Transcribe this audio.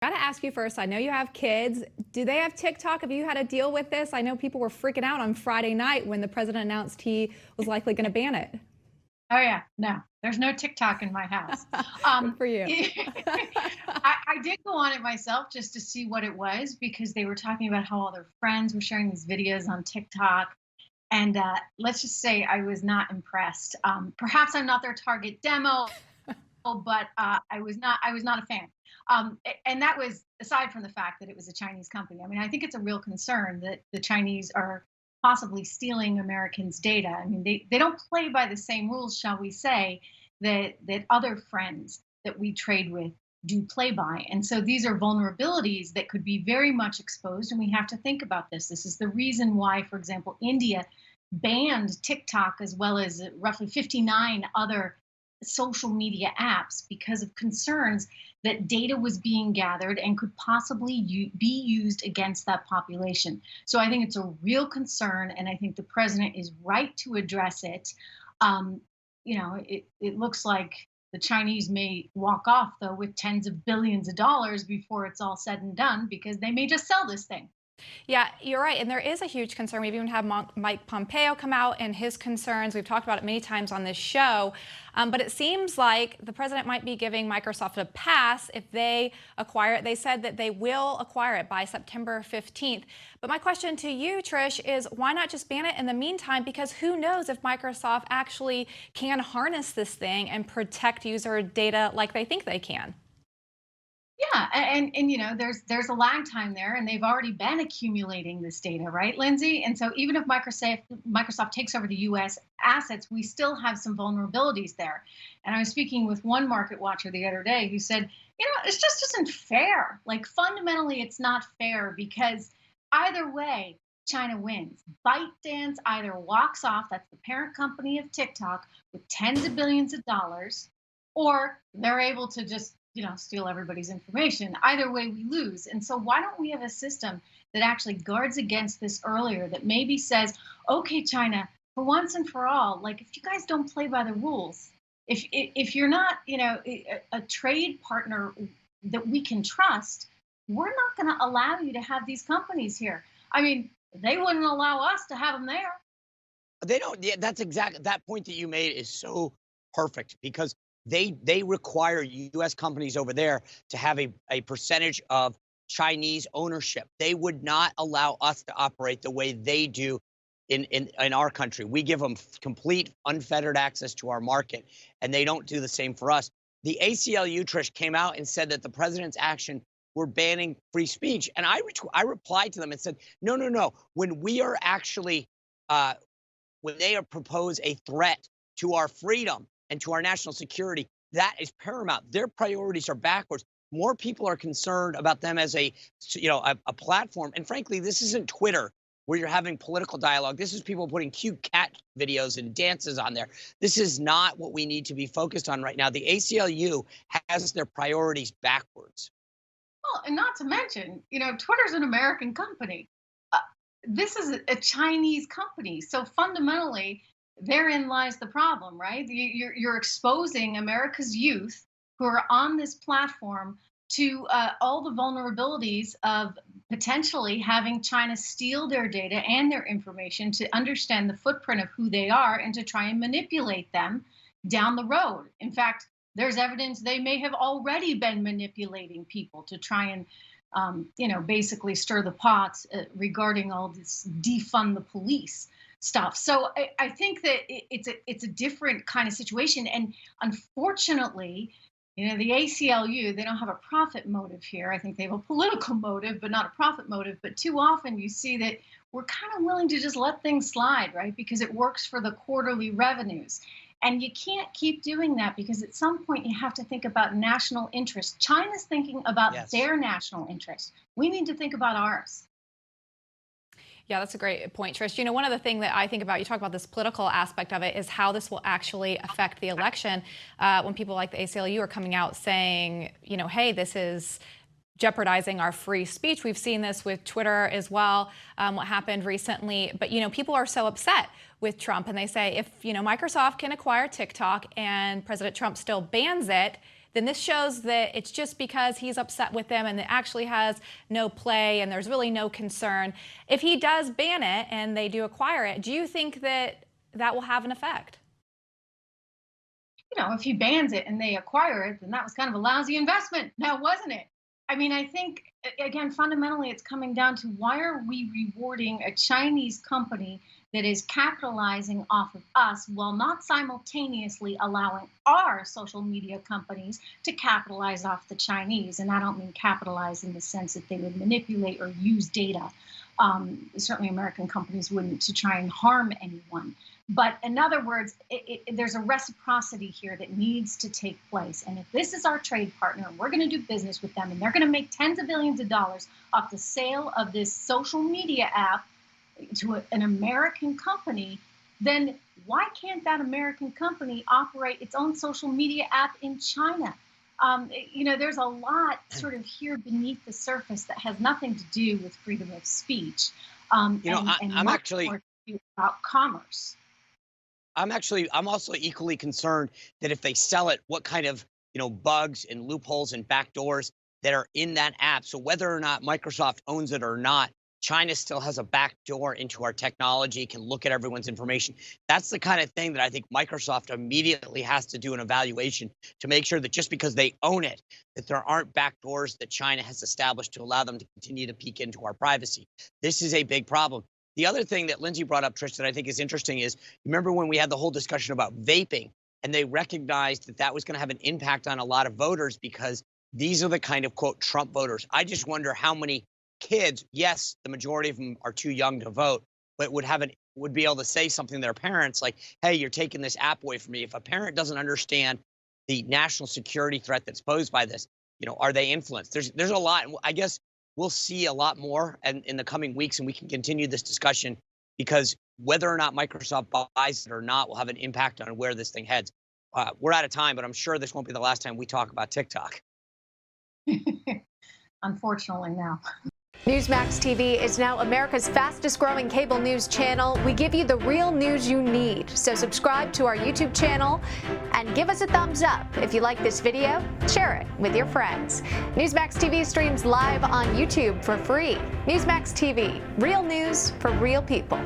Got to ask you first. I know you have kids. Do they have TikTok? Have you had to deal with this? I know people were freaking out on Friday night when the president announced he was likely going to ban it. Oh yeah, no, there's no TikTok in my house. Um, Good for you. I did go on it myself just to see what it was because they were talking about how all their friends were sharing these videos on TikTok, and let's just say I was not impressed. Perhaps I'm not their target demo, but I was not a fan. And that was aside from the fact that it was a Chinese company. I mean, I think it's a real concern that the Chinese are possibly stealing Americans' data. I mean, they don't play by the same rules, shall we say, that other friends that we trade with do play by. And so these are vulnerabilities that could be very much exposed, and we have to think about this. This is the reason why, for example, India banned TikTok as well as roughly 59 other social media apps because of concerns that data was being gathered and could possibly be used against that population. So I think it's a real concern, and I think the president is right to address it. Um, it looks like the Chinese may walk off, though, with tens of billions of dollars before it's all said and done because they may just sell this thing. Yeah, you're right. And there is a huge concern. We've even had Mike Pompeo come out and his concerns. We've talked about it many times on this show. But it seems like the president might be giving Microsoft a pass if they acquire it. They said that they will acquire it by September 15th. But my question to you, Trish, is why not just ban it in the meantime? Because who knows if Microsoft actually can harness this thing and protect user data like they think they can. Yeah, there's a lag time there, and they've already been accumulating this data, right, Lindsay? And so even if Microsoft takes over the U.S. assets, we still have some vulnerabilities there. And I was speaking with one market watcher the other day who said, it just isn't fair. Like fundamentally, it's not fair because either way, China wins. ByteDance either walks off, that's the parent company of TikTok, with tens of billions of dollars, or they're able to just steal everybody's information. Either way, we lose. And so, why don't we have a system that actually guards against this earlier? That maybe says, okay, China, for once and for all, like if you guys don't play by the rules, if you're not, a trade partner that we can trust, we're not going to allow you to have these companies here. I mean, they wouldn't allow us to have them there. They don't. Yeah, that's exactly that point that you made is so perfect because they require U.S. companies over there to have a percentage of Chinese ownership. They would not allow us to operate the way they do in our country. We give them complete unfettered access to our market, and they don't do the same for us. The ACLU, Trish, came out and said that the president's action were banning free speech, and I replied to them and said, no, no, no. When we are actually when they are propose a threat to our freedom and to our national security, that is paramount. Their priorities are backwards. More people are concerned about them as a platform. And frankly, this isn't Twitter where you're having political dialogue. This is people putting cute cat videos and dances on there. This is not what we need to be focused on right now. The ACLU has their priorities backwards. Well, and not to mention, Twitter's an American company. Uh, this is a Chinese company. So fundamentally, therein lies the problem, right? You're exposing America's youth who are on this platform to all the vulnerabilities of potentially having China steal their data and their information to understand the footprint of who they are and to try and manipulate them down the road. In fact, there's evidence they may have already been manipulating people to try and basically stir the pots regarding all this defund the police stuff. So I think that it's a different kind of situation, and unfortunately, the ACLU, they don't have a profit motive here. I think they have a political motive, but not a profit motive. But too often you see that we're kind of willing to just let things slide, right? Because it works for the quarterly revenues. And you can't keep doing that because at some point you have to think about national interest. China's thinking about Yes. their national interest. We need to think about ours. Yeah, that's a great point, Trish. One of the things that I think about, you talk about this political aspect of it, is how this will actually affect the election when people like the ACLU are coming out saying, hey, this is jeopardizing our free speech. We've seen this with Twitter as well, what happened recently. But, people are so upset with Trump, and they say if, Microsoft can acquire TikTok and President Trump still bans it, then this shows that it's just because he's upset with them and it actually has no play and there's really no concern. If he does ban it and they do acquire it, do you think that that will have an effect? You know, if he bans it and they acquire it, then that was kind of a lousy investment now, wasn't it? I mean, I think, again, fundamentally, it's coming down to why are we rewarding a Chinese company that is capitalizing off of us while not simultaneously allowing our social media companies to capitalize off the Chinese? And I don't mean capitalize in the sense that they would manipulate or use data. Certainly American companies wouldn't, to try and harm anyone. But in other words, there's a reciprocity here that needs to take place. And if this is our trade partner and we're going to do business with them and they're going to make tens of billions of dollars off the sale of this social media app to an American company, then why can't that American company operate its own social media app in China? You know, there's a lot sort of here beneath the surface that has nothing to do with freedom of speech. I'm much actually more to do about commerce. I'm also equally concerned that if they sell it, what kind of, bugs and loopholes and backdoors that are in that app. So whether or not Microsoft owns it or not, China still has a backdoor into our technology, can look at everyone's information. That's the kind of thing that I think Microsoft immediately has to do an evaluation to make sure that just because they own it, that there aren't backdoors that China has established to allow them to continue to peek into our privacy. This is a big problem. The other thing that Lindsay brought up, Trish, that I think is interesting is, remember when we had the whole discussion about vaping, and they recognized that that was going to have an impact on a lot of voters because these are the kind of, quote, Trump voters. I just wonder how many kids, yes, the majority of them are too young to vote, but would be able to say something to their parents like, hey, you're taking this app away from me. If a parent doesn't understand the national security threat that's posed by this, are they influenced? There's a lot. And I guess we'll see a lot more in the coming weeks, and we can continue this discussion because whether or not Microsoft buys it or not will have an impact on where this thing heads. We're out of time, but I'm sure this won't be the last time we talk about TikTok. Unfortunately, now. Newsmax TV is now America's fastest growing cable news channel. We give you the real news you need. So subscribe to our YouTube channel and give us a thumbs up. If you like this video, share it with your friends. Newsmax TV streams live on YouTube for free. Newsmax TV, real news for real people.